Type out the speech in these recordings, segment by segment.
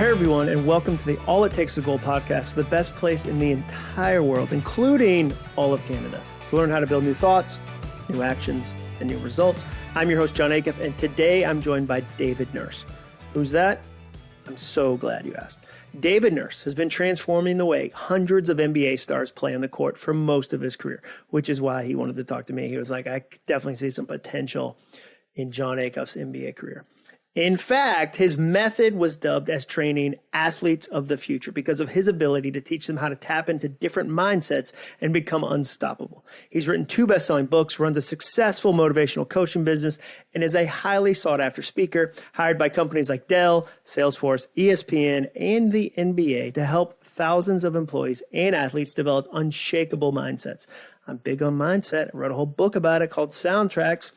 Hey everyone, and welcome to the All It Takes a Goal podcast, the best place in the entire world, including all of Canada, to learn how to build new thoughts, new actions, and new results. I'm your host, Jon Acuff, and today I'm joined by David Nurse. Who's that? I'm so glad you asked. David Nurse has been transforming the way hundreds of NBA stars play on the court for most of his career, which is why he wanted to talk to me. He was like, I definitely see some potential in Jon Acuff's NBA career. In fact, his method was dubbed as training athletes of the future because of his ability to teach them how to tap into different mindsets and become unstoppable. He's written 2 best-selling books, runs a successful motivational coaching business, and is a highly sought-after speaker hired by companies like Dell, Salesforce, ESPN, and the NBA to help thousands of employees and athletes develop unshakable mindsets. I'm big on mindset. I wrote a whole book about it called Soundtracks.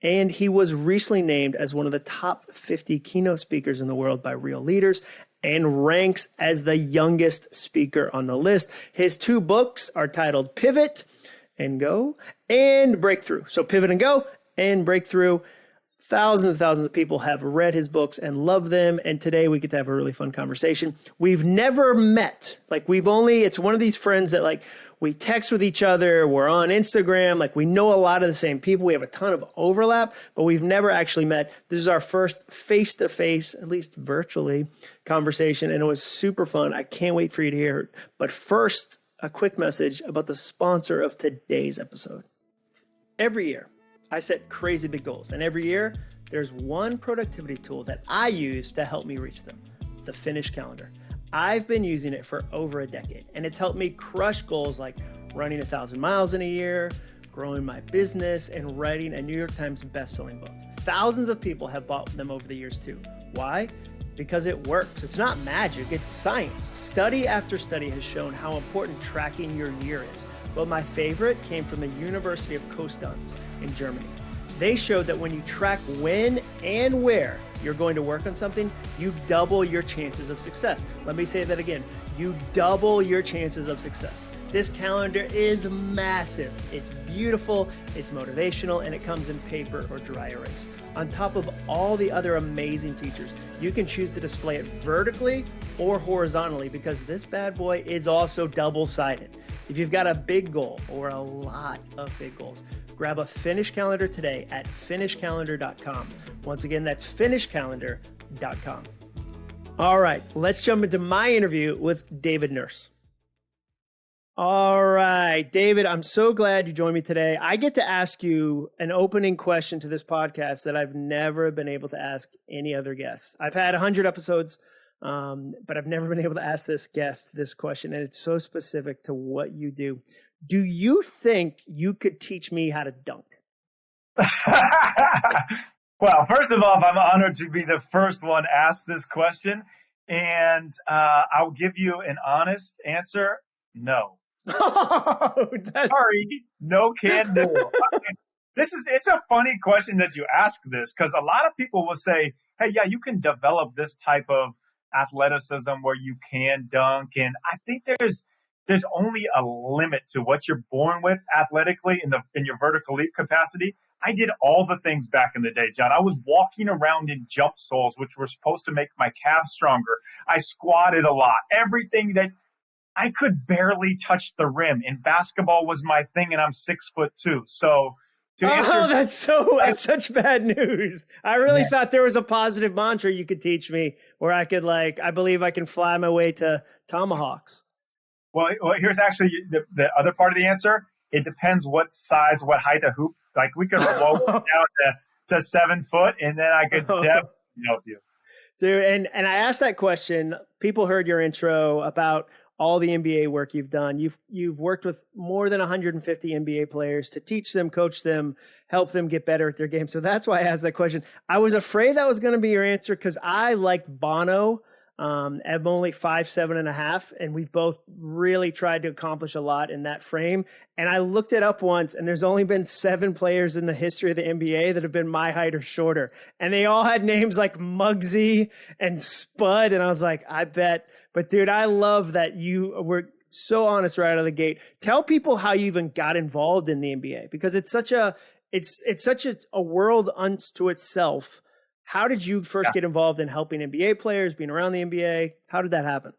And he was recently named as one of the top 50 keynote speakers in the world by Real Leaders and ranks as the youngest speaker on the list. His 2 books are titled Pivot and Go and Breakthrough. So Pivot and Go and Breakthrough. Thousands of people have read his books and love them. And today we get to have a really fun conversation. We've never met. It's one of these friends that we text with each other. We're on Instagram. We know a lot of the same people. We have a ton of overlap, but we've never actually met. This is our first face-to-face, at least virtually, conversation. And it was super fun. I can't wait for you to hear it. But first, a quick message about the sponsor of today's episode. Every year, I set crazy big goals, and every year there's one productivity tool that I use to help me reach them, the Finish Calendar. I've been using it for over a decade, and it's helped me crush goals like running 1,000 miles in a year, growing my business, and writing a New York Times bestselling book. Thousands of people have bought them over the years too. Why? Because it works. It's not magic, it's science. Study after study has shown how important tracking your year is. But my favorite came from the University of Konstanz in Germany. They showed that when you track when and where you're going to work on something, you double your chances of success. Let me say that again. You double your chances of success. This calendar is massive. It's beautiful, it's motivational, and it comes in paper or dry erase. On top of all the other amazing features, you can choose to display it vertically or horizontally because this bad boy is also double-sided. If you've got a big goal or a lot of big goals, grab a Finish Calendar today at finishcalendar.com. Once again, that's finishcalendar.com. All right, let's jump into my interview with David Nurse. All right, David, I'm so glad you joined me today. I get to ask you an opening question to this podcast that I've never been able to ask any other guest. I've had 100 episodes, but I've never been able to ask this guest this question, and it's so specific to what you do. Do you think you could teach me how to dunk? Well, first of all, I'm honored to be the first one asked this question, and I'll give you an honest answer: no. Sorry, no can do. It's a funny question that you ask this because a lot of people will say, "Hey, yeah, you can develop this type of athleticism where you can dunk," and I think there's only a limit to what you're born with athletically in your vertical leap capacity. I did all the things back in the day, John. I was walking around in jump soles, which were supposed to make my calves stronger. I squatted a lot. Everything that I could barely touch the rim. And basketball was my thing, and I'm 6'2". So to answer, that's such bad news. I really thought there was a positive mantra you could teach me where I could I believe I can fly my way to tomahawks. Well, here's actually the other part of the answer. It depends what size, what height of hoop. We could lower it down to 7 foot, and then I could definitely help you. Dude, and I asked that question. People heard your intro about all the NBA work you've done. You've worked with more than 150 NBA players to teach them, coach them, help them get better at their game. So that's why I asked that question. I was afraid that was going to be your answer because I liked Bono. I'm only 5'7.5", and we've both really tried to accomplish a lot in that frame. And I looked it up once, and there's only been 7 players in the history of the NBA that have been my height or shorter. And they all had names like Muggsy and Spud. And I was like, I bet. But dude, I love that you were so honest right out of the gate. Tell people how you even got involved in the NBA because it's such a world unto itself. How did you first get involved in helping NBA players, being around the NBA? How did that happen?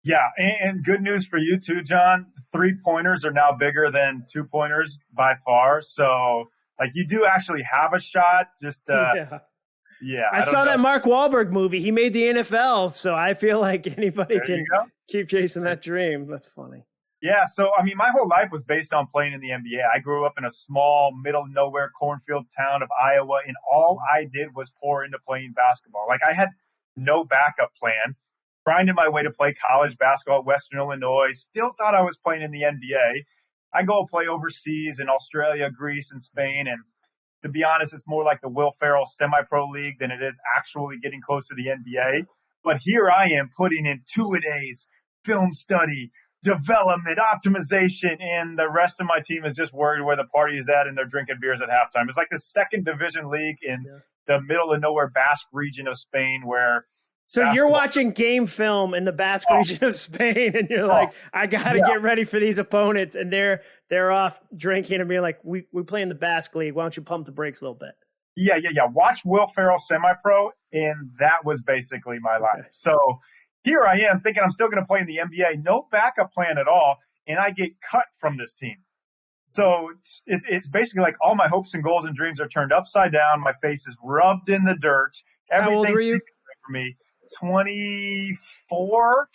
Yeah, and good news for you too, John. 3-pointers are now bigger than 2-pointers by far. So, like, you do actually have a shot. Just, yeah. I saw that Mark Wahlberg movie. He made the NFL, so I feel like anybody can keep chasing that dream. That's funny. Yeah, so, I mean, my whole life was based on playing in the NBA. I grew up in a small, middle-of-nowhere cornfields town of Iowa, and all I did was pour into playing basketball. Like, I had no backup plan. Grinding my way to play college basketball at Western Illinois. Still thought I was playing in the NBA. I go play overseas in Australia, Greece, and Spain, and to be honest, it's more like the Will Ferrell semi-pro league than it is actually getting close to the NBA. But here I am putting in 2-a-days, film study, development, optimization, and the rest of my team is just worried where the party is at and they're drinking beers at halftime. It's like the second division league in the middle of nowhere Basque region of Spain where you're watching game film in the Basque region of Spain and you're like, I got to get ready for these opponents. And they're off drinking and being like, we play in the Basque league. Why don't you pump the brakes a little bit? Yeah. Watch Will Ferrell semi-pro, and that was basically my life. So here I am thinking I'm still going to play in the NBA, no backup plan at all, and I get cut from this team. So it's basically like all my hopes and goals and dreams are turned upside down. My face is rubbed in the dirt. How old were you? For me, 24.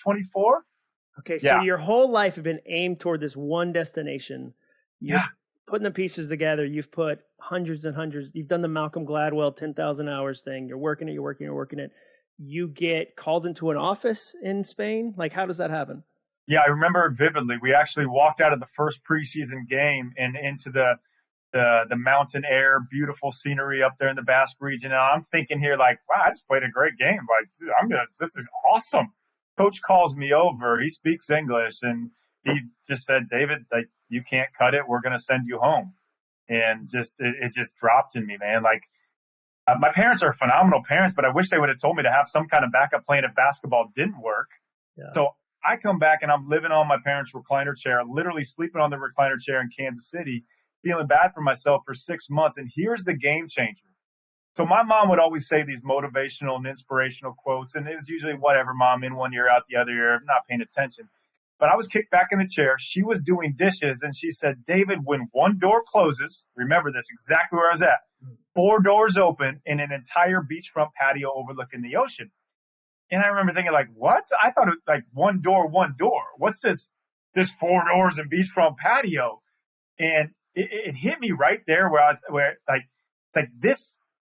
Okay, so your whole life had been aimed toward this one destination. You're putting the pieces together. You've put hundreds and hundreds. You've done the Malcolm Gladwell 10,000 hours thing. You're working it. You get called into an office in Spain. Like, how does that happen? Yeah, I remember it vividly. We actually walked out of the first preseason game and into the mountain air, beautiful scenery up there in the Basque region. And I'm thinking here, like, wow, I just played a great game. Like, dude, this is awesome. Coach calls me over. He speaks English, and he just said, David, like, you can't cut it. We're going to send you home. And it just dropped in me, man. Like, my parents are phenomenal parents, but I wish they would have told me to have some kind of backup plan if basketball didn't work. Yeah. So I come back and I'm living on my parents' recliner chair, literally sleeping on the recliner chair in Kansas City, feeling bad for myself for 6 months. And here's the game changer. So my mom would always say these motivational and inspirational quotes, and it was usually whatever, mom, in one ear, out the other ear, not paying attention. But I was kicked back in the chair. She was doing dishes, and she said, David, when one door closes, remember this, exactly where I was at, 4 doors open in an entire beachfront patio overlooking the ocean. And I remember thinking, like, what? I thought it was like one door. What's this 4 doors and beachfront patio? And it hit me right there where this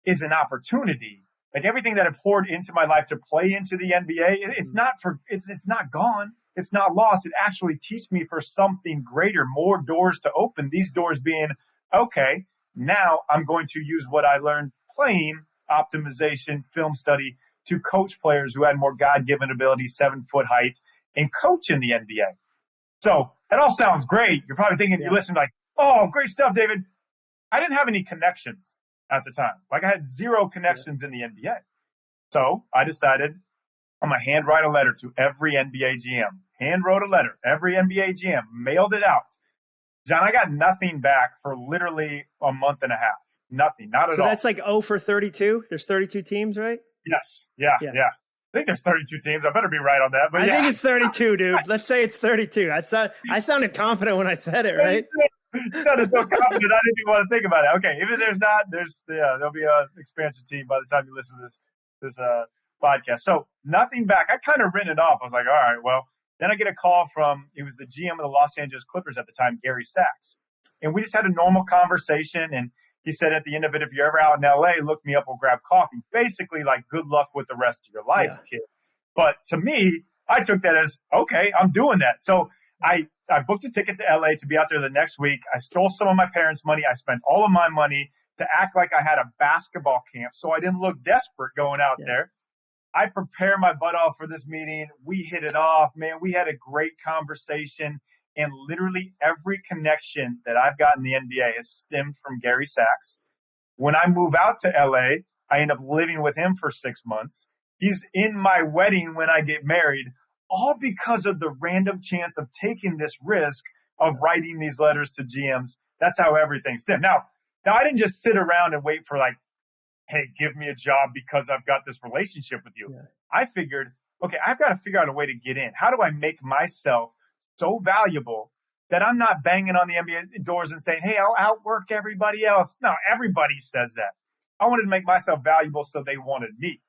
is an opportunity. Like, everything that had poured into my life to play into the NBA, it's not gone. It's not lost. It actually teaches me for something greater, more doors to open. These doors being, okay, now I'm going to use what I learned playing, optimization, film study, to coach players who had more God-given ability, 7-foot height, and coach in the NBA. So that all sounds great. You're probably thinking, you listen like, oh, great stuff, David. I didn't have any connections at the time. Like, I had 0 connections in the NBA. So I decided I'm going to handwrite a letter to every NBA GM. Hand wrote a letter, every NBA GM, mailed it out. John, I got nothing back for literally a month and a half. Nothing, not at all. So that's like 0 for 32? There's 32 teams, right? Yes. Yeah. I think there's 32 teams. I better be right on that. But I think it's 32, dude. Let's say it's 32. I sounded confident when I said it, right? You sounded so confident. I didn't even want to think about it. Okay, if there's not, there'll be an expansion team by the time you listen to this podcast. So nothing back. I kind of written it off. I was like, all right, well. Then I get a call from, it was the GM of the Los Angeles Clippers at the time, Gary Sachs. And we just had a normal conversation. And he said at the end of it, if you're ever out in LA, look me up, we'll grab coffee. Basically, like, good luck with the rest of your life, kid. But to me, I took that as, okay, I'm doing that. So I booked a ticket to LA to be out there the next week. I stole some of my parents' money. I spent all of my money to act like I had a basketball camp so I didn't look desperate going out there. I prepared my butt off for this meeting. We hit it off, man. We had a great conversation, and literally every connection that I've got in the NBA has stemmed from Gary Sachs. When I move out to LA, I end up living with him for 6 months. He's in my wedding when I get married, all because of the random chance of taking this risk of writing these letters to GMs. That's how everything stemmed. Now I didn't just sit around and wait for like hey, give me a job because I've got this relationship with you. Yeah. I figured, okay, I've got to figure out a way to get in. How do I make myself so valuable that I'm not banging on the NBA doors and saying, hey, I'll outwork everybody else? No, everybody says that. I wanted to make myself valuable, so they wanted me.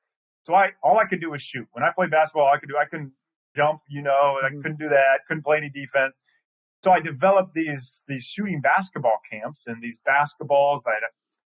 So all I could do was shoot. When I played basketball, I couldn't jump, I couldn't do that, couldn't play any defense. So I developed these shooting basketball camps, and these basketballs,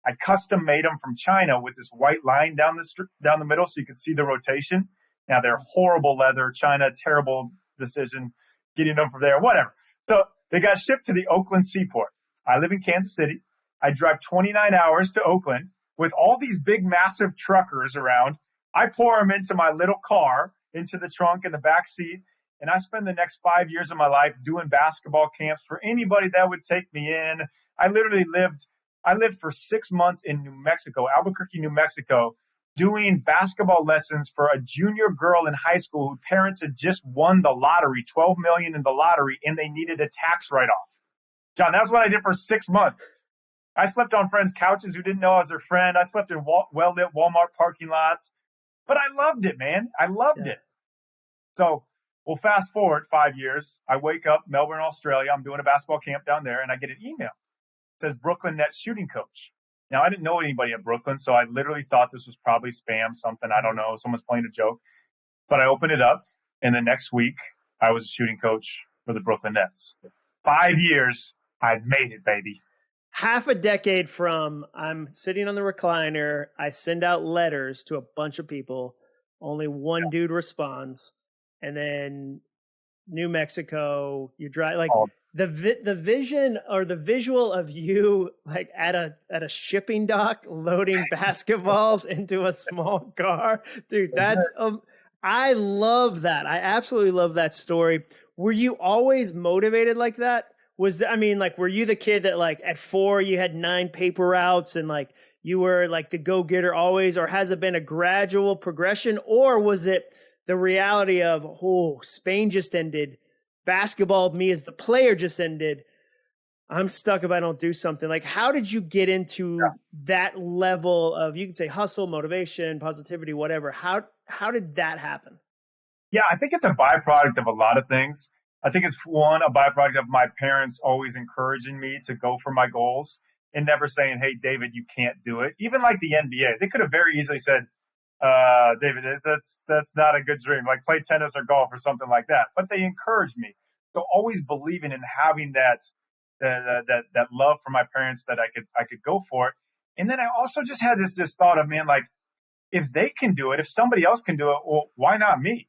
I custom made them from China with this white line down the middle so you could see the rotation. Now they're horrible leather, China, terrible decision getting them from there, whatever. So they got shipped to the Oakland seaport. I live in Kansas City. I drive 29 hours to Oakland with all these big, massive truckers around. I pour them into my little car, into the trunk in the back seat, and I spend the next 5 years of my life doing basketball camps for anybody that would take me in. I lived for 6 months in New Mexico, Albuquerque, New Mexico, doing basketball lessons for a junior girl in high school whose parents had just won the lottery, $12 million in the lottery, and they needed a tax write-off. John, that's what I did for 6 months. I slept on friends' couches who didn't know I was their friend. I slept in well-lit Walmart parking lots. But I loved it, man. I loved it. So we'll fast forward 5 years. I wake up, Melbourne, Australia. I'm doing a basketball camp down there, and I get an email. It says Brooklyn Nets shooting coach. Now, I didn't know anybody at Brooklyn, so I literally thought this was probably spam, something. I don't know. Someone's playing a joke. But I opened it up, and the next week, I was a shooting coach for the Brooklyn Nets. 5 years, I'd made it, baby. Half a decade from I'm sitting on the recliner, I send out letters to a bunch of people, only one dude responds, and then New Mexico, you drive the vision or the visual of you like at a shipping dock loading basketballs into a small car, dude. That's I love that. I absolutely love that story. Were you always motivated like that? Were you the kid that like at 4 you had 9 paper routes and like you were like the go-getter always, or has it been a gradual progression, or was it the reality of, Spain just ended, basketball, me as the player just ended, I'm stuck if I don't do something? Like, how did you get into that level of, you can say hustle, motivation, positivity, whatever. How did that happen? Yeah, I think it's a byproduct of a lot of things. I think it's one, a byproduct of my parents always encouraging me to go for my goals and never saying, hey, David, you can't do it. Even like the NBA, they could have very easily said, David, that's not a good dream. Like play tennis or golf or something like that. But they encouraged me. So always believing in having that love for my parents that I could go for it. And then I also just had this thought of, man, like if they can do it, if somebody else can do it, well, why not me?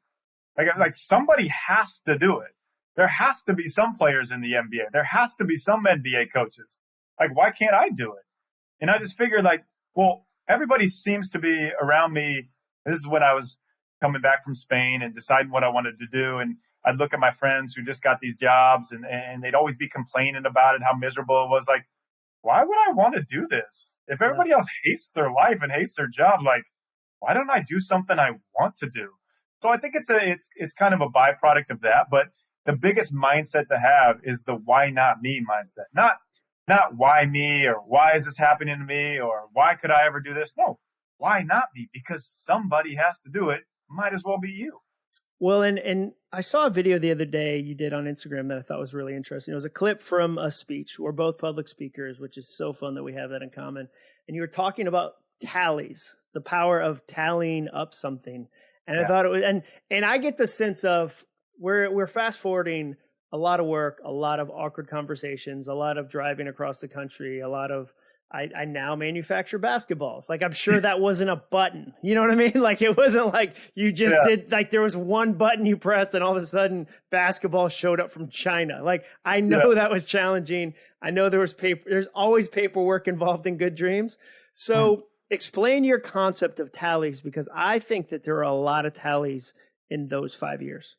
Like somebody has to do it. There has to be some players in the NBA. There has to be some NBA coaches. Like, why can't I do it? And I just figured, like, well, everybody seems to be around me. This is when I was coming back from Spain and deciding what I wanted to do. And I'd look at my friends who just got these jobs and they'd always be complaining about it, how miserable it was. Like, why would I want to do this? If everybody else hates their life and hates their job, like, why don't I do something I want to do? So I think it's kind of a byproduct of that. But the biggest mindset to have is the why not me mindset. Not why me, or why is this happening to me, or why could I ever do this? No, why not me? Because somebody has to do it. Might as well be you. Well, and I saw a video the other day you did on Instagram that I thought was really interesting. It was a clip from a speech. We're both public speakers, which is so fun that we have that in common. And you were talking about tallies, the power of tallying up something. And I thought it was, and I get the sense of we're fast forwarding a lot of work, a lot of awkward conversations, a lot of driving across the country, a lot of, I now manufacture basketballs. Like, I'm sure that wasn't a button. You know what I mean? Like, it wasn't like you just did, like there was one button you pressed and all of a sudden basketball showed up from China. Like, I know that was challenging. I know there's always paperwork involved in good dreams. So explain your concept of tallies, because I think that there are a lot of tallies in those 5 years.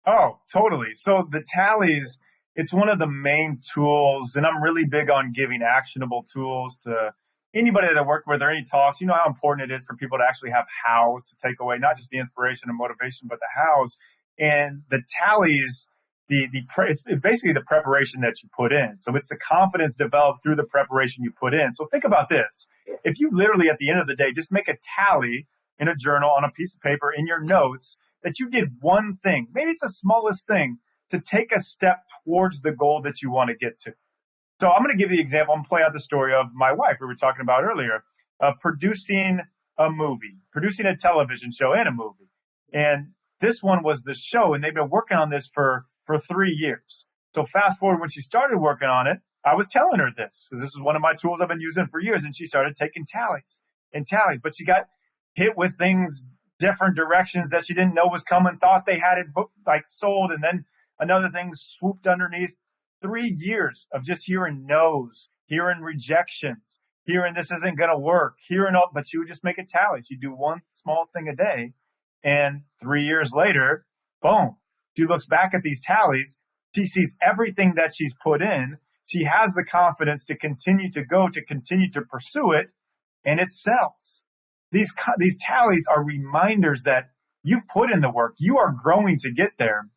Oh, totally. So the tallies, it's one of the main tools, and I'm really big on giving actionable tools to anybody that I work with or any talks. You know how important it is for people to actually have hows to take away, not just the inspiration and motivation, but the hows. And the tallies, it's basically the preparation that you put in. So it's the confidence developed through the preparation you put in. So think about this. If you literally at the end of the day just make a tally in a journal on a piece of paper in your notes that you did one thing, maybe it's the smallest thing, to take a step towards the goal that you want to get to. So I'm going to give you the example. I'm going to play out the story of my wife we were talking about earlier, producing a movie, producing a television show and a movie. And this one was the show, and they've been working on this for 3 years. So fast forward, when she started working on it, I was telling her this, because this is one of my tools I've been using for years, and she started taking tallies. But she got hit with things, different directions that she didn't know was coming, thought they had it booked, like sold, and then another thing swooped underneath. 3 years of just hearing no's, hearing rejections, hearing this isn't going to work, hearing all, but she would just make a tally. She'd do one small thing a day. And 3 years later, boom, she looks back at these tallies. She sees everything that she's put in. She has the confidence to continue to go, to continue to pursue it, and it sells. These tallies are reminders that you've put in the work. You are growing to get there.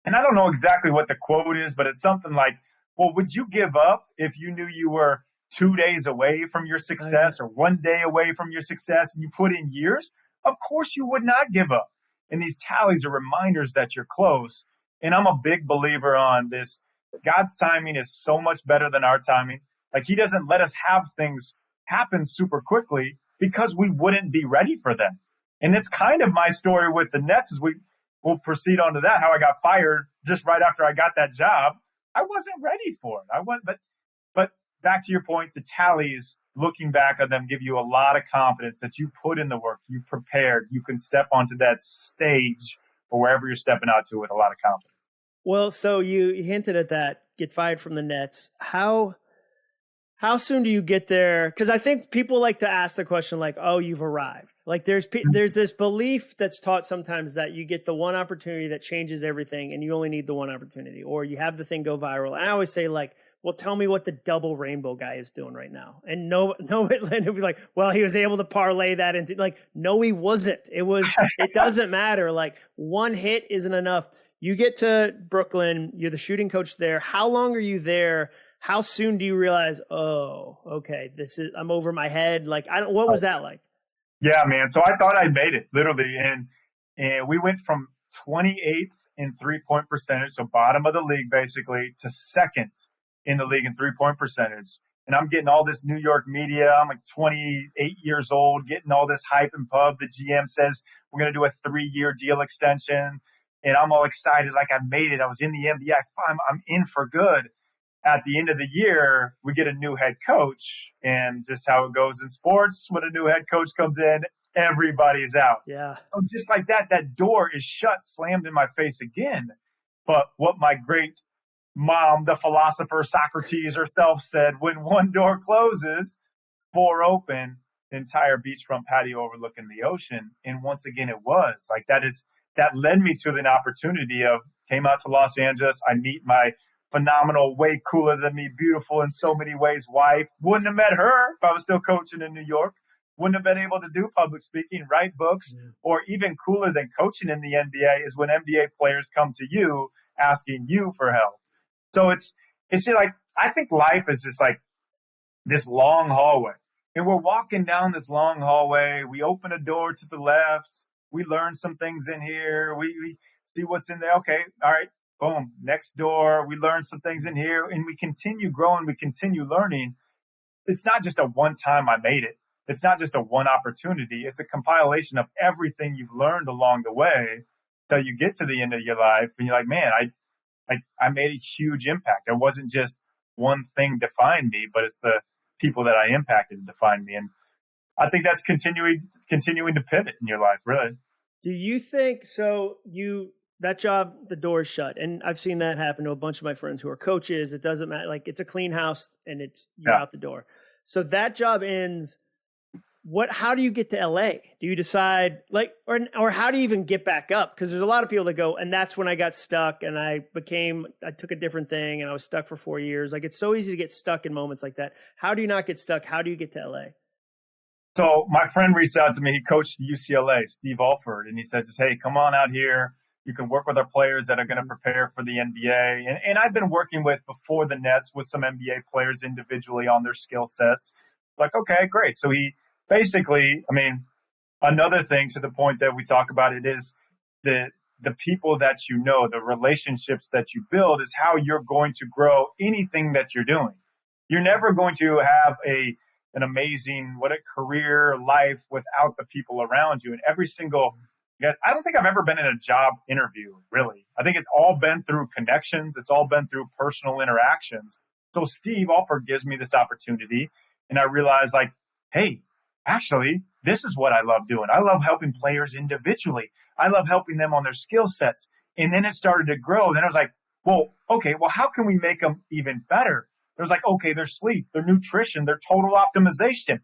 And I don't know exactly what the quote is, but it's something like, well, would you give up if you knew you were 2 days away from your success or 1 day away from your success and you put in years? Of course you would not give up. And these tallies are reminders that you're close. And I'm a big believer on this. God's timing is so much better than our timing. Like, he doesn't let us have things happen super quickly because we wouldn't be ready for them. And it's kind of my story with the Nets as we'll proceed on to that, how I got fired just right after I got that job. I wasn't ready for it. But back to your point, the tallies, looking back on them, give you a lot of confidence that you put in the work, you prepared, you can step onto that stage or wherever you're stepping out to with a lot of confidence. Well, so you hinted at that, get fired from the Nets. How soon do you get there? Because I think people like to ask the question like, oh, you've arrived. Like there's this belief that's taught sometimes that you get the one opportunity that changes everything and you only need the one opportunity, or you have the thing go viral. And I always say like, well, tell me what the double rainbow guy is doing right now. And no, it'll be like, well, he was able to parlay that into, like, no, he wasn't. It doesn't matter. Like, one hit isn't enough. You get to Brooklyn, you're the shooting coach there. How long are you there? How soon do you realize, oh, okay, I'm over my head? Like, what was that like? Yeah, man. So I thought I made it, literally. And we went from 28th in 3-point percentage, so bottom of the league, basically, to second in the league in 3-point percentage. And I'm getting all this New York media. I'm like 28 years old, getting all this hype and pub. The GM says we're going to do a 3-year deal extension. And I'm all excited, like I made it. I was in the NBA. I'm in for good. At the end of the year, we get a new head coach. And just how it goes in sports, when a new head coach comes in, everybody's out. Yeah. So just like that door is shut, slammed in my face again. But what my great mom, the philosopher Socrates herself, said, when one door closes, 4 open, the entire beachfront patio overlooking the ocean. And once again, it was like that led me to an opportunity of came out to Los Angeles. I meet my phenomenal, way cooler than me, beautiful in so many ways wife. Wouldn't have met her if I was still coaching in New York. Wouldn't have been able to do public speaking, write books, or even cooler than coaching in the NBA is when NBA players come to you asking you for help. So it's just like, I think life is just like this long hallway. And we're walking down this long hallway. We open a door to the left. We learn some things in here. We see what's in there. Okay, all right, boom, next door. We learn some things in here. And we continue growing. We continue learning. It's not just a one time I made it. It's not just a one opportunity. It's a compilation of everything you've learned along the way till you get to the end of your life. And you're like, man, I made a huge impact. It wasn't just one thing defined me, but it's the people that I impacted defined me. And I think that's continuing to pivot in your life, really. Do you think that job, the door's shut, and I've seen that happen to a bunch of my friends who are coaches. It doesn't matter. Like, it's a clean house and you're out the door. So that job ends. How do you get to LA? Do you decide or how do you even get back up? Because there's a lot of people that go, and that's when I got stuck and I took a different thing and I was stuck for 4 years. Like, it's so easy to get stuck in moments like that. How do you not get stuck? How do you get to LA? So my friend reached out to me. He coached UCLA, Steve Alford, and he said, just, hey, come on out here. You can work with our players that are going to prepare for the NBA. And I've been working with, before the Nets, with some NBA players individually on their skill sets. Like, okay, great. So he basically, I mean, another thing to the point that we talk about it is the people that you know, the relationships that you build is how you're going to grow anything that you're doing. You're never going to have an amazing career life without the people around you. And every single, guys, I don't think I've ever been in a job interview, really. I think it's all been through connections. It's all been through personal interactions. So Steve offered gives me this opportunity. And I realized, like, hey, actually, this is what I love doing. I love helping players individually. I love helping them on their skill sets. And then it started to grow. Then I was like, well, okay, well, how can we make them even better? It was like, okay, their sleep, their nutrition, their total optimization.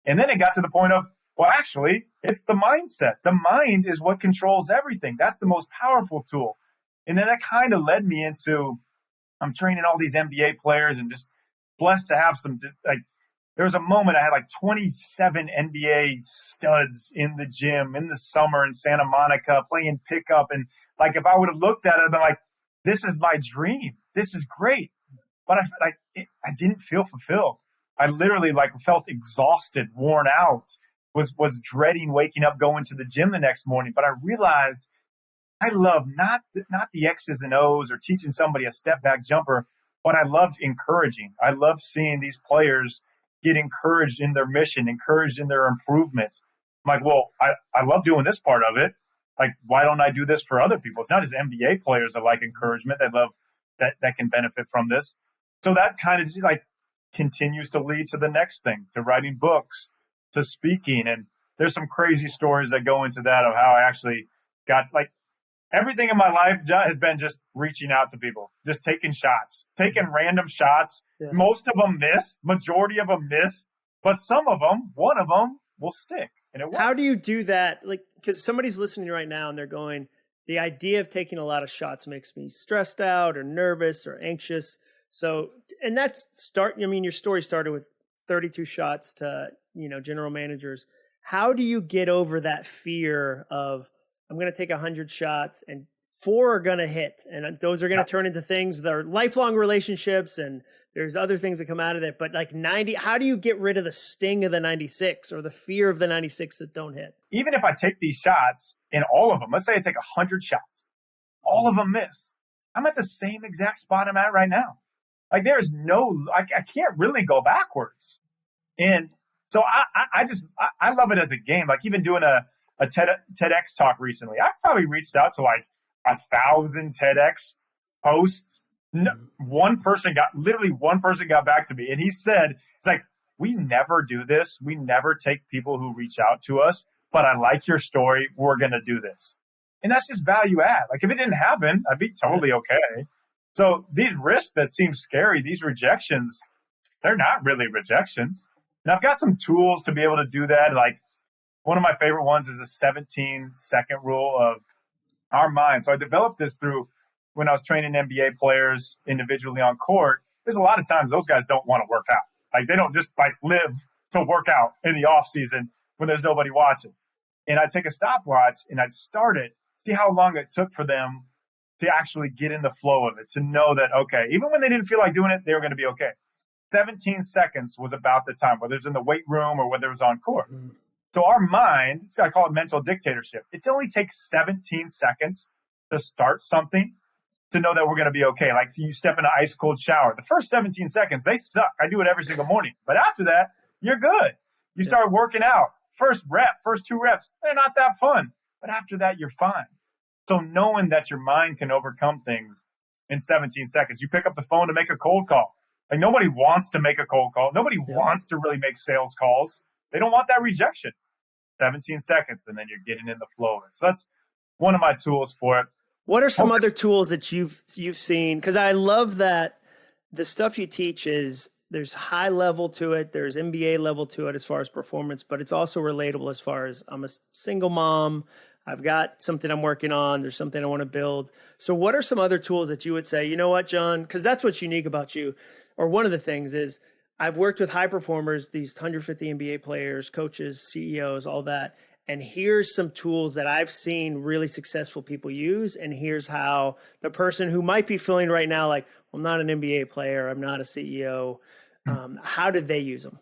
And then it got to the point of, well, actually, it's the mindset. The mind is what controls everything. That's the most powerful tool. And then that kind of led me into, I'm training all these NBA players and just blessed to have some, like, there was a moment I had like 27 NBA studs in the gym in the summer in Santa Monica playing pickup. And like, if I would have looked at it, I'd been like, this is my dream. This is great. But I didn't feel fulfilled. I literally felt exhausted, worn out, was dreading waking up, going to the gym the next morning. But I realized I love not the X's and O's or teaching somebody a step back jumper, but I loved encouraging. I loved seeing these players get encouraged in their mission, encouraged in their improvements. I'm like, well, I love doing this part of it. Like, why don't I do this for other people? It's not just NBA players that like encouragement, that love that can benefit from this. So that kind of continues to lead to the next thing, to writing books, to speaking. And there's some crazy stories that go into that of how I actually got, like, everything in my life has been just reaching out to people, just taking shots, taking random shots. Yeah. Most of them miss, majority of them miss, but some of them, one of them will stick. And it works. How do you do that? Like, because somebody's listening right now and they're going, the idea of taking a lot of shots makes me stressed out or nervous or anxious. So, and your story started with 32 shots to, general managers. How do you get over that fear of, I'm going to take 100 shots and 4 are going to hit, and those are going to turn into things that are lifelong relationships, and there's other things that come out of it. But like 90, how do you get rid of the sting of the 96 or the fear of the 96 that don't hit? Even if I take these shots and all of them, let's say I take 100 shots, all of them miss, I'm at the same exact spot I'm at right now. Like, there's I can't really go backwards. And so I love it as a game. Like, even doing a TEDx talk recently, I've probably reached out to like 1,000 TEDx hosts. One person got back to me, and he said, it's like, we never do this. We never take people who reach out to us, but I like your story. We're going to do this. And that's just value add. Like, if it didn't happen, I'd be totally okay. So these risks that seem scary, these rejections, they're not really rejections. And I've got some tools to be able to do that. Like, one of my favorite ones is a 17-second rule of our mind. So I developed this through when I was training NBA players individually on court. There's a lot of times those guys don't want to work out. Like, they don't just live to work out in the off season when there's nobody watching. And I'd take a stopwatch and I'd start it, see how long it took for them to actually get in the flow of it, to know that, okay, even when they didn't feel like doing it, they were going to be okay. 17 seconds was about the time, whether it's in the weight room or whether it was on court. So our mind, I call it mental dictatorship. It only takes 17 seconds to start something to know that we're going to be okay. Like, you step in an ice cold shower. The first 17 seconds, they suck. I do it every single morning. But after that, you're good. You start working out. First 2 reps, they're not that fun. But after that, you're fine. So knowing that your mind can overcome things in 17 seconds, you pick up the phone to make a cold call. Like, nobody wants to make a cold call. Nobody wants to really make sales calls. They don't want that rejection. 17 seconds, and then you're getting in the flow of it. So that's one of my tools for it. What are some other tools that you've seen? Because I love that the stuff you teach is, there's high level to it, there's MBA level to it as far as performance, but it's also relatable as far as, I'm a single mom, I've got something I'm working on, there's something I want to build. So what are some other tools that you would say, you know what, Jon, because that's what's unique about you, or one of the things is, I've worked with high performers, these 150 NBA players, coaches, CEOs, all that. And here's some tools that I've seen really successful people use. And here's how the person who might be feeling right now, like, well, I'm not an NBA player, I'm not a CEO. How did they use them?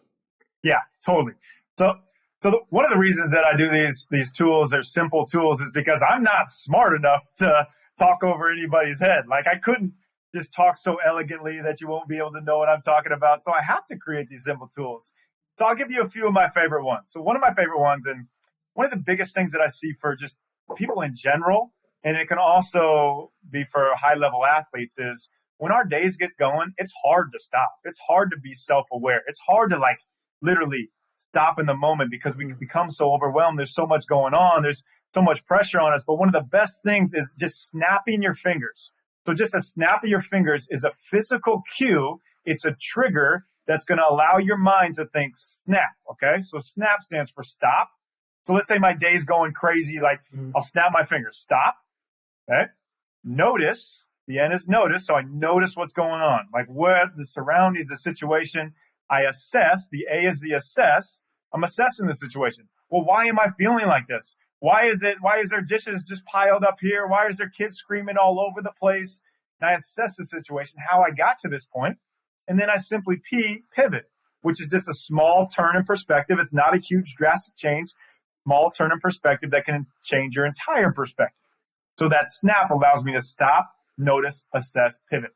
Yeah, totally. One of the reasons that I do these tools, they're simple tools, is because I'm not smart enough to talk over anybody's head. Like, I couldn't just talk so elegantly that you won't be able to know what I'm talking about. So I have to create these simple tools. So I'll give you a few of my favorite ones. So one of my favorite ones, and one of the biggest things that I see for just people in general, and it can also be for high-level athletes, is when our days get going, it's hard to stop. It's hard to be self-aware. It's hard to literally stop in the moment because we can become so overwhelmed. There's so much going on. There's so much pressure on us. But one of the best things is just snapping your fingers. So just a snap of your fingers is a physical cue. It's a trigger that's going to allow your mind to think snap. Okay. So snap stands for stop. So let's say my day's going crazy. I'll snap my fingers. Stop. Okay. Notice. The N is notice. So I notice what's going on. Like what the surroundings, the situation. I assess. The A is the assess. I'm assessing the situation. Well, why am I feeling like this? Why is there dishes just piled up here? Why is there kids screaming all over the place? And I assess the situation, how I got to this point. And then I simply pivot, which is just a small turn in perspective. It's not a huge drastic change, small turn in perspective that can change your entire perspective. So that snap allows me to stop, notice, assess, pivot.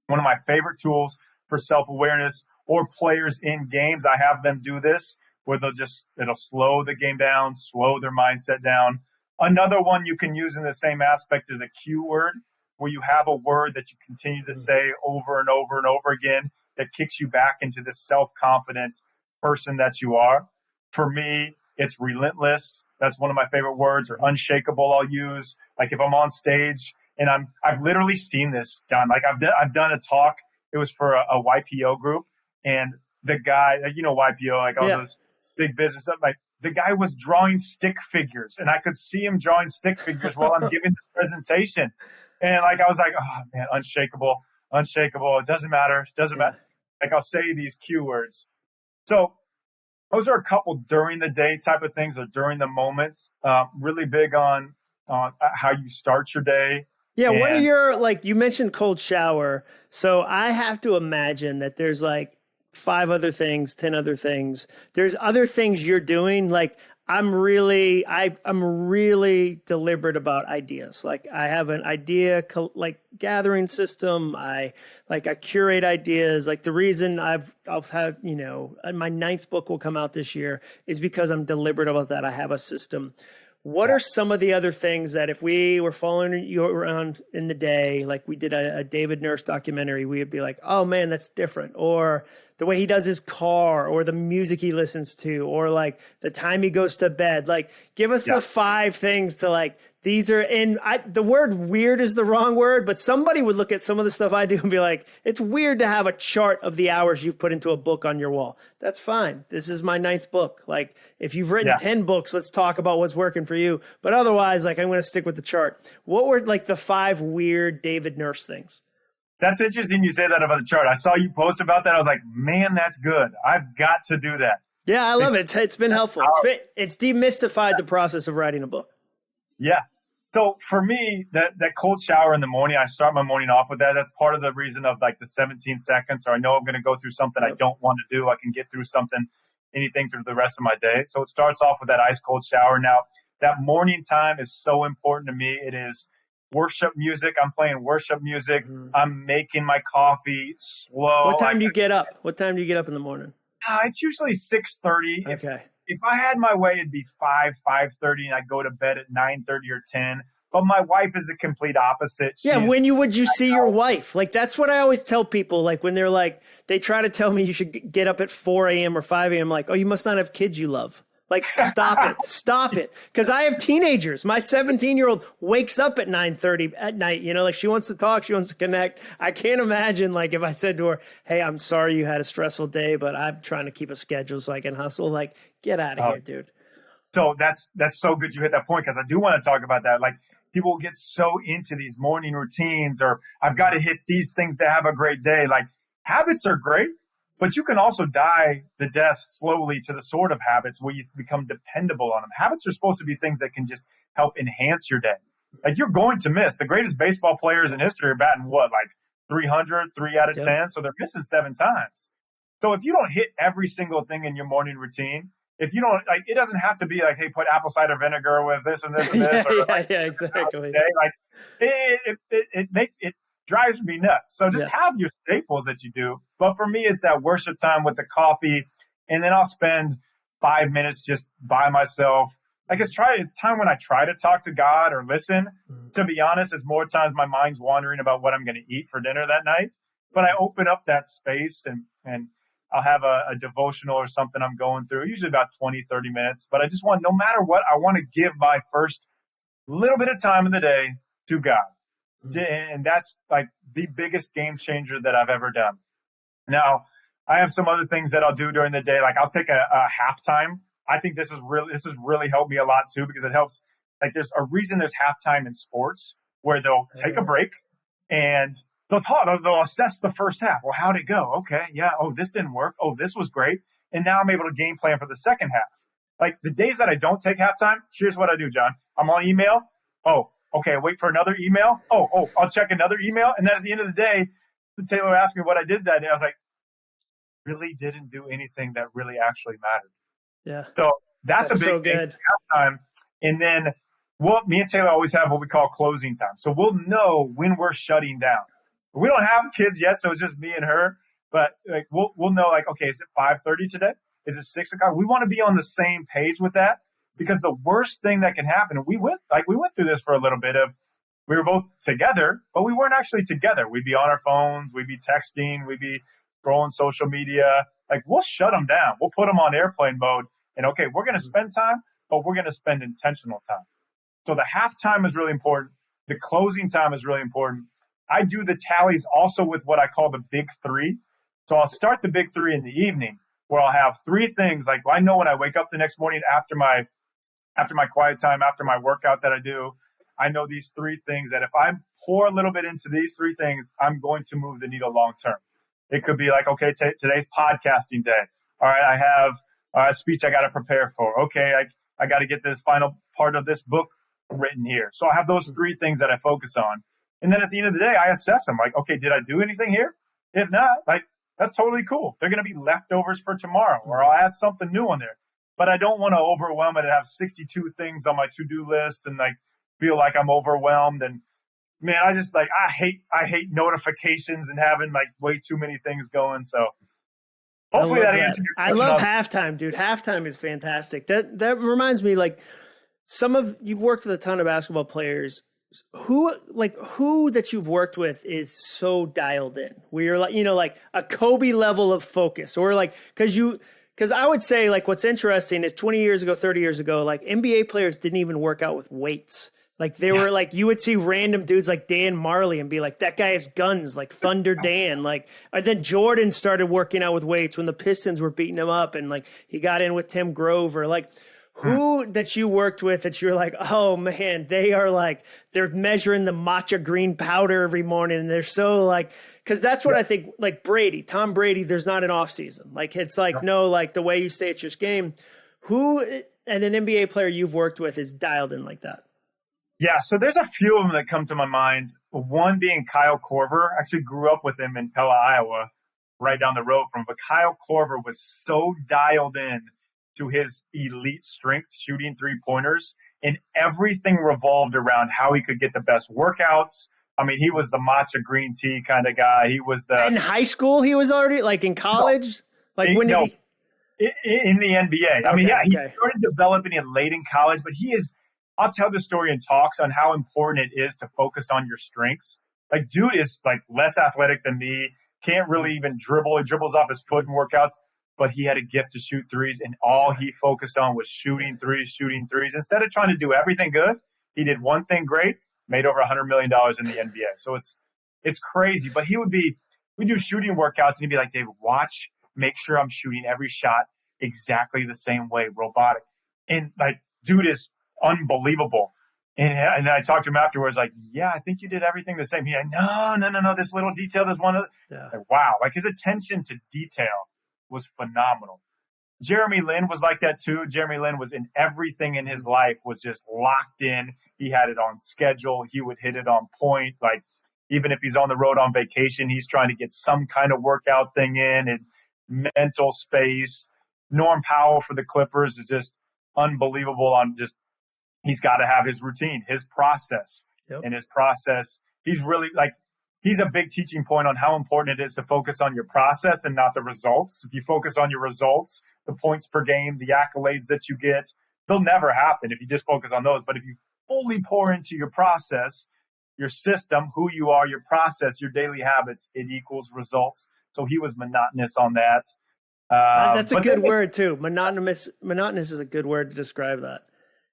One of my favorite tools for self-awareness, or players in games, I have them do this, where it'll slow the game down, slow their mindset down. Another one you can use in the same aspect is a cue word, where you have a word that you continue to say over and over and over again that kicks you back into the self-confident person that you are. For me, it's relentless. That's one of my favorite words. Or unshakable I'll use. Like if I'm on stage and I've literally seen this, John. Like I've done a talk. It was for a YPO group, and the guy, YPO, like all those big business stuff, like the guy was drawing stick figures, and I could see him drawing stick figures while I'm giving this presentation. And I was like, oh man, unshakable. It doesn't matter. Like I'll say these cue words. So those are a couple during the day type of things, or during the moments. Really big on how you start your day. Yeah. What are your, you mentioned cold shower. So I have to imagine that there's 5 other things, 10 other things. There's other things you're doing. I'm really deliberate about ideas. I have an idea gathering system. I curate ideas. The reason I'll have, my 9th book will come out this year is because I'm deliberate about that. I have a system. What are some of the other things that if we were following you around in the day, like we did a David Nurse documentary, we would be like, oh man, that's different. Or the way he does his car, or the music he listens to, or the time he goes to bed. Give us the 5 things to these are the word weird is the wrong word, but somebody would look at some of the stuff I do and be like, it's weird to have a chart of the hours you've put into a book on your wall. That's fine. This is my 9th book. If you've written 10 books, let's talk about what's working for you. But otherwise, I'm going to stick with the chart. What were the 5 weird David Nurse things? That's interesting you say that about the chart. I saw you post about that. I was like, man, that's good. I've got to do that. Yeah, I love it. It's been helpful. It's demystified the process of writing a book. Yeah. So for me, that cold shower in the morning, I start my morning off with that. That's part of the reason of the 17 seconds. So I know I'm going to go through something I don't want to do. I can get through anything through the rest of my day. So it starts off with that ice cold shower. Now, that morning time is so important to me. It is worship music. I'm playing worship music. I'm making my coffee slow. What time do you get up? What time do you get up in the morning? It's usually 6:30. Okay. If I had my way, it'd be 5:30, and I'd go to bed at 9:30 or 10. But my wife is a complete opposite. When would you see your wife? That's what I always tell people. When they're they try to tell me you should get up at 4 a.m. or 5 a.m. Oh, you must not have kids you love. Stop it. Because I have teenagers. My 17-year-old wakes up at 9:30 at night. She wants to talk. She wants to connect. I can't imagine, if I said to her, hey, I'm sorry you had a stressful day, but I'm trying to keep a schedule so I can hustle. Get out of here, dude. So that's so good you hit that point, because I do want to talk about that. People get so into these morning routines, or I've got to hit these things to have a great day. Habits are great. But you can also die the death slowly to the sort of habits where you become dependable on them. Habits are supposed to be things that can just help enhance your day. Like, you're going to miss. The greatest baseball players in history are batting what, like 300, 3 out of 10? So they're missing 7 times. So if you don't hit every single thing in your morning routine, if you don't, like, it doesn't have to be like, hey, put apple cider vinegar with this and this and this. Exactly. Like, it drives me nuts. So just have your staples that you do. But for me, it's that worship time with the coffee. And then I'll spend 5 minutes just by myself. Like, it's time when I try to talk to God or listen. To be honest, it's more times my mind's wandering about what I'm going to eat for dinner that night. But I open up that space and I'll have a devotional or something I'm going through, usually about 20, 30 minutes. But I just want, no matter what, I want to give my first little bit of time in the day to God. And that's like the biggest game changer that I've ever done. Now, I have some other things that I'll do during the day. Like, I'll take a halftime. I think this has really helped me a lot too, because it helps. Like, there's a reason there's halftime in sports where they'll take a break and they'll assess the first half. Well, how'd it go? Okay. Yeah. Oh, this didn't work. Oh, this was great. And now I'm able to game plan for the second half. Like, the days that I don't take halftime, here's what I do, John. I'm on email. Oh, okay. Wait for another email. Oh, I'll check another email. And then at the end of the day, Taylor asked me what I did that day. I was like, really didn't do anything that really actually mattered. Yeah. So that's a big so thing good. halftime. And then me and Taylor always have what we call closing time. So we'll know when we're shutting down. We don't have kids yet, so it's just me and her. But like, we'll know, like, okay, is it 5:30 today? Is it 6 o'clock? We want to be on the same page with that, because the worst thing that can happen, we went through this for a little bit of, we were both together, but we weren't actually together. We'd be on our phones, we'd be texting, we'd be scrolling social media. Like, we'll shut them down. We'll put them on airplane mode. And okay, we're going to spend time, but we're going to spend intentional time. So the halftime is really important. The closing time is really important. I do the tallies also with what I call the big 3. So I'll start the big 3 in the evening, where I'll have 3 things. Like, I know when I wake up the next morning after my quiet time, after my workout that I do, I know these 3 things that if I pour a little bit into these 3 things, I'm going to move the needle long term. It could be like, okay, today's podcasting day. All right, I have a speech I got to prepare for. Okay, I got to get this final part of this book written here. So I have those 3 things that I focus on. And then at the end of the day, I assess them. Like, okay, did I do anything here? If not, like, that's totally cool. They're going to be leftovers for tomorrow, or I'll add something new on there. But I don't want to overwhelm it and have 62 things on my to-do list and like feel like I'm overwhelmed. And man, I just like, I hate notifications and having like way too many things going. So hopefully that answered your question. I love halftime, dude. Halftime is fantastic. That reminds me, like, you've worked with a ton of basketball players. Who that you've worked with is so dialed in, where you're like, like a Kobe level of focus, or like, because I would say, like, what's interesting is 20 years ago, 30 years ago, like, NBA players didn't even work out with weights. Like, they were like, you would see random dudes like Dan Marley and be like, that guy has guns, like Thunder Dan. Like, and then Jordan started working out with weights when the Pistons were beating him up, and like he got in with Tim Grover. Like, who that you worked with that you're like, oh man, they're measuring the matcha green powder every morning, and they're so like, because that's what I think, like Tom Brady, there's not an off season. Like, it's like, no, like the way you say it's just game. Who and an NBA player you've worked with is dialed in like that? Yeah, so there's a few of them that come to my mind. One being Kyle Korver. I actually grew up with him in Pella, Iowa, right down the road from him. But Kyle Korver was so dialed in to his elite strength, shooting 3-pointers, and everything revolved around how he could get the best workouts. I mean, he was the matcha green tea kind of guy. He was in high school. He was already, like, in college. In the NBA. I mean, yeah, he started developing it late in college, but I'll tell this story in talks on how important it is to focus on your strengths. Like, dude is like less athletic than me, can't really even dribble. He dribbles off his foot in workouts, but he had a gift to shoot threes, and all he focused on was shooting threes. Instead of trying to do everything good, he did one thing great, made over $100 million in the NBA. So it's crazy. But we do shooting workouts, and he'd be like, David, watch, make sure I'm shooting every shot exactly the same way, robotic. And like, dude is unbelievable. And I talked to him afterwards, like, yeah, I think you did everything the same. He's like, no, this little detail, there's one. Like, wow. Like his attention to detail was phenomenal. Jeremy Lin was like that too. Jeremy Lin was in everything in his life was just locked in. He had it on schedule. He would hit it on point. Like even if he's on the road on vacation, he's trying to get some kind of workout thing in and mental space. Norm Powell for the Clippers is just unbelievable on just, he's got to have his routine, his process. Yep. And his process, he's really like, he's a big teaching point on how important it is to focus on your process and not the results. If you focus on your results, the points per game, the accolades that you get, they'll never happen if you just focus on those. But if you fully pour into your process, your system, who you are, your process, your daily habits, it equals results. So he was monotonous on that. That's a good word too. Monotonous is a good word to describe that.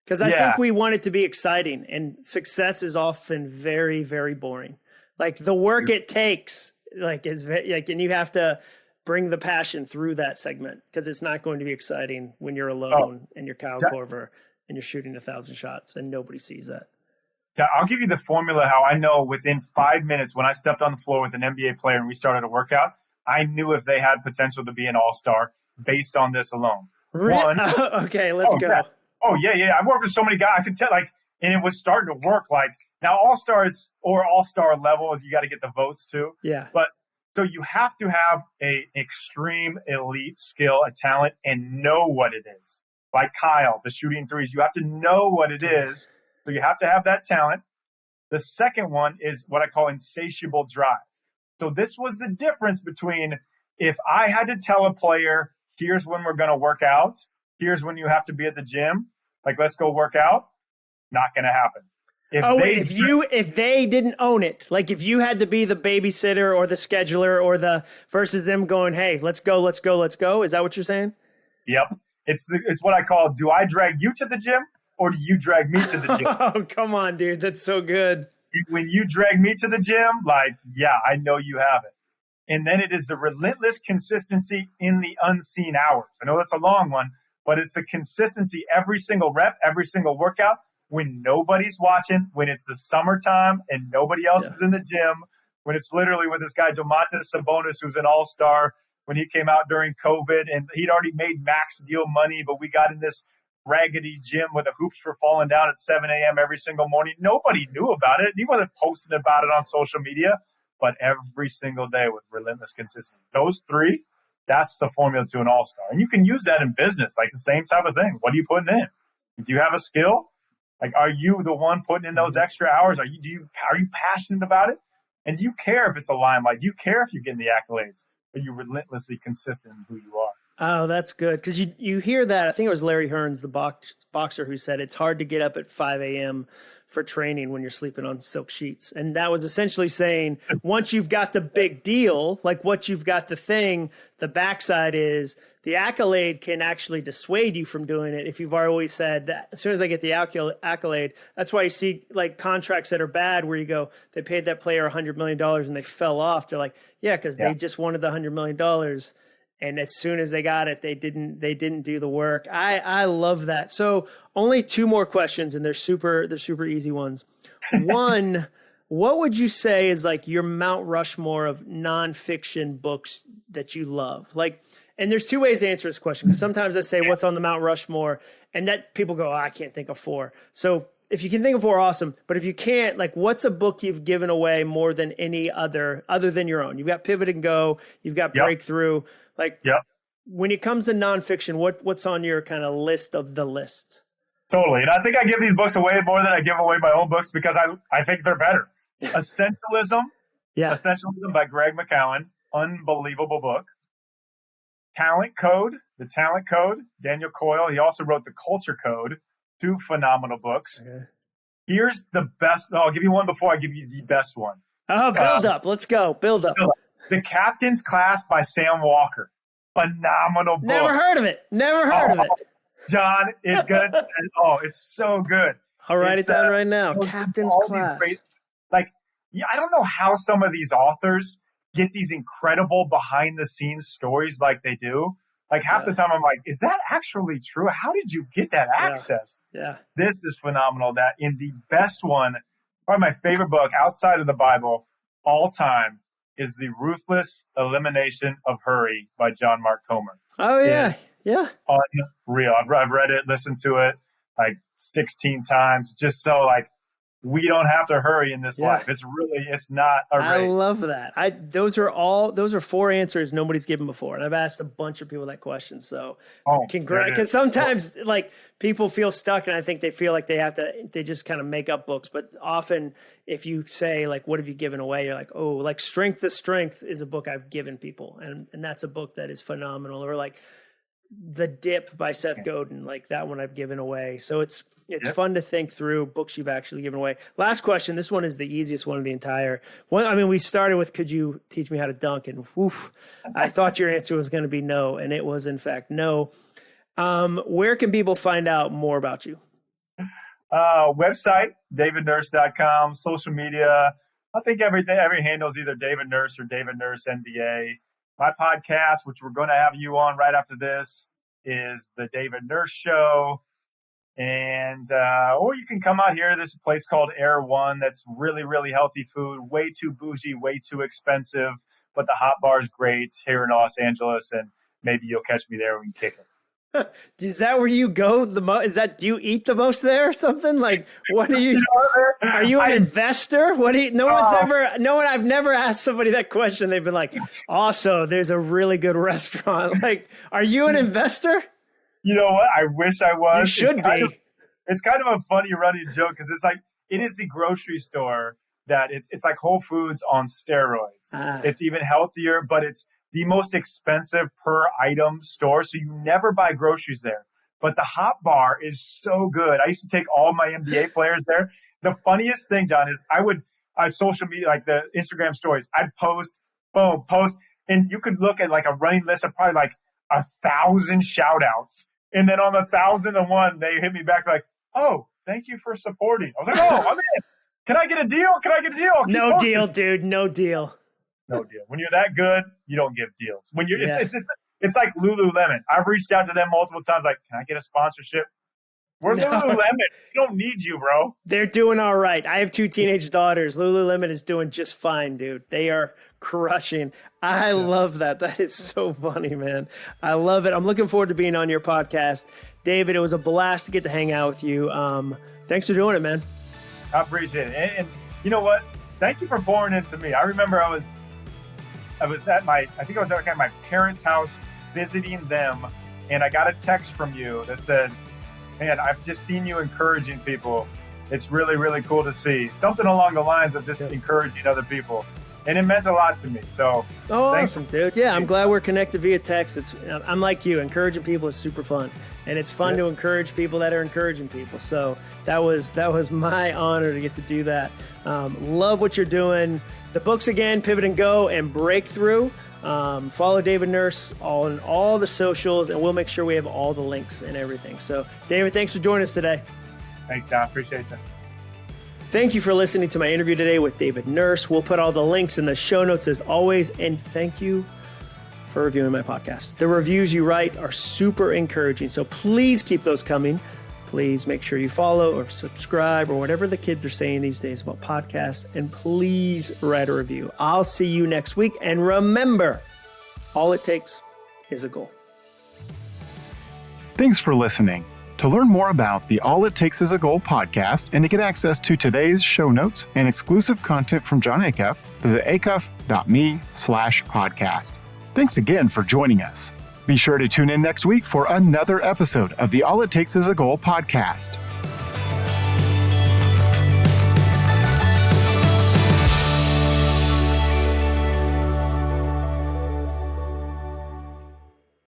Because I think we want it to be exciting, and success is often very, very boring. Like the work it takes, like is like, and you have to bring the passion through that segment because it's not going to be exciting when you're alone and you're Kyle Korver and you're shooting 1,000 shots and nobody sees that. Yeah, I'll give you the formula how I know within 5 minutes when I stepped on the floor with an NBA player and we started a workout, I knew if they had potential to be an all-star based on this alone. One, okay, let's go. Yeah. I worked with so many guys. I could tell, like, and it was starting to work. Like now, all-stars or all-star level is you got to get the votes too. Yeah. But so you have to have a extreme elite skill, a talent, and know what it is. Like Kyle, the shooting threes, you have to know what it is. So you have to have that talent. The second one is what I call insatiable drive. So this was the difference between if I had to tell a player, here's when we're going to work out, here's when you have to be at the gym, like let's go work out, not going to happen. If they didn't own it, like if you had to be the babysitter or the scheduler or the versus them going, hey, let's go. Is that what you're saying? Yep. It's what I call, do I drag you to the gym or do you drag me to the gym? Oh, come on, dude. That's so good. When you drag me to the gym, like, yeah, I know you have it. And then it is the relentless consistency in the unseen hours. I know that's a long one, but it's the consistency every single rep, every single workout, when nobody's watching, when it's the summertime and nobody else is in the gym, when it's literally with this guy, Domantas Sabonis, who's an all-star, when he came out during COVID and he'd already made max deal money, but we got in this raggedy gym where the hoops were falling down at 7 a.m. every single morning. Nobody knew about it. He wasn't posting about it on social media, but every single day with relentless consistency. Those three, that's the formula to an all-star. And you can use that in business, like the same type of thing. What are you putting in? Do you have a skill? Like, are you the one putting in those extra hours? Are you passionate about it? And do you care if it's a limelight? Do you care if you're getting the accolades? Are you relentlessly consistent in who you are? Oh, that's good. Because you hear that. I think it was Larry Hearns, the boxer, who said it's hard to get up at 5 a.m. for training when you're sleeping on silk sheets. And that was essentially saying once you've got the big deal, like once you've got the thing, the backside is the accolade can actually dissuade you from doing it. If you've always said that as soon as I get the accolade, that's why you see like contracts that are bad where you go, they paid that player $100 million and they fell off. They're like, yeah, because they just wanted the $100 million. And as soon as they got it, they didn't do the work. I love that. So only two more questions, and they're super easy ones. One, what would you say is like your Mount Rushmore of nonfiction books that you love? Like, and there's two ways to answer this question, because sometimes I say what's on the Mount Rushmore, and that people go, I can't think of four. So if you can think of four, awesome. But if you can't, like, what's a book you've given away more than any other than your own? You've got Pivot and Go, you've got Breakthrough. Like, when it comes to nonfiction, what's on your kind of list of the list? Totally. And I think I give these books away more than I give away my own books because I think they're better. Essentialism. Essentialism by Greg McKeown. Unbelievable book. Talent Code. The Talent Code. Daniel Coyle. He also wrote The Culture Code. Two phenomenal books. Okay. Here's the best. I'll give you one before I give you the best one. Oh, build up. Let's go. Build up. The Captain's Class by Sam Walker. Phenomenal book. Never heard of it. John is going to, it's so good. I'll write it down right now. Captain's Class. I don't know how some of these authors get these incredible behind the scenes stories like they do, Like half the time I'm like, is that actually true? How did you get that access? Yeah. This is phenomenal. That in the best one, probably my favorite book outside of the Bible all time is The Ruthless Elimination of Hurry by John Mark Comer. Oh, yeah. Yeah. Unreal. I've read it, listened to it like 16 times, just so like we don't have to hurry in this life. It's not a race. I love that. Those are 4 answers nobody's given before. And I've asked a bunch of people that question. So congrats. Because sometimes like people feel stuck and I think they feel like they just kind of make up books. But often if you say like, what have you given away? You're like, oh, like Strength to Strength is a book I've given people. And that's a book that is phenomenal. Or like The Dip by Seth Godin, like that one I've given away. So it's fun to think through books you've actually given away. Last question. This one is the easiest one of the entire one. I mean, we started with, could you teach me how to dunk? And I thought your answer was going to be no. And it was in fact no. Where can people find out more about you? Website, davidnurse.com, social media. I think every handle is either David Nurse or David Nurse NBA. My podcast, which we're going to have you on right after this, is the David Nurse Show. And, or you can come out here. There's a place called Air One that's really, really healthy food, way too bougie, way too expensive, but the hot bar is great here in Los Angeles. And maybe you'll catch me there and we can kick it. Is that where you go the most? Do you eat the most there or something? Like, what are you, are you an investor? I've never asked somebody that question. They've been like, also, there's a really good restaurant. Like, are you an investor? You know what? I wish I was. You should be. It's kind of a funny running joke because it's like, it is the grocery store that it's like Whole Foods on steroids. It's even healthier, but it's the most expensive per item store. So you never buy groceries there. But the hot bar is so good. I used to take all my NBA players there. The funniest thing, John, is I social media, like the Instagram stories, I'd post, and you could look at like a running list of probably like 1,000 shout outs. And then on the 1,001, they hit me back like, oh, thank you for supporting. I was like, oh, I'm in. Can I get a deal? No deal, dude. No deal. No deal. When you're that good, you don't give deals. When you're, it's like Lululemon. I've reached out to them multiple times. Like, can I get a sponsorship? We're Lululemon. We don't need you, bro. They're doing all right. I have 2 teenage daughters. Lululemon is doing just fine, dude. They are crushing. I love that. That is so funny, man. I love it. I'm looking forward to being on your podcast. David, it was a blast to get to hang out with you. Thanks for doing it, man. I appreciate it. And you know what? Thank you for pouring into me. I remember I was at my parents' house visiting them, and I got a text from you that said, man, I've just seen you encouraging people. It's really, really cool to see. Something along the lines of just encouraging other people. And it meant a lot to me. So, awesome, dude. Yeah, I'm glad we're connected via text. I'm like you. Encouraging people is super fun. And it's fun to encourage people that are encouraging people. So that was my honor to get to do that. Love what you're doing. The books again, Pivot and Go and Breakthrough. Follow David Nurse on all the socials, and we'll make sure we have all the links and everything. So, David, thanks for joining us today. Thanks, John. Appreciate you. Thank you for listening to my interview today with David Nurse. We'll put all the links in the show notes as always, and thank you for reviewing my podcast. The reviews you write are super encouraging, so please keep those coming. Please make sure you follow or subscribe or whatever the kids are saying these days about podcasts, and please write a review. I'll see you next week, and remember, all it takes is a goal. Thanks for listening. To learn more about the All It Takes Is a Goal podcast and to get access to today's show notes and exclusive content from Jon Acuff, visit acuff.me/podcast. Thanks again for joining us. Be sure to tune in next week for another episode of the All It Takes Is a Goal podcast.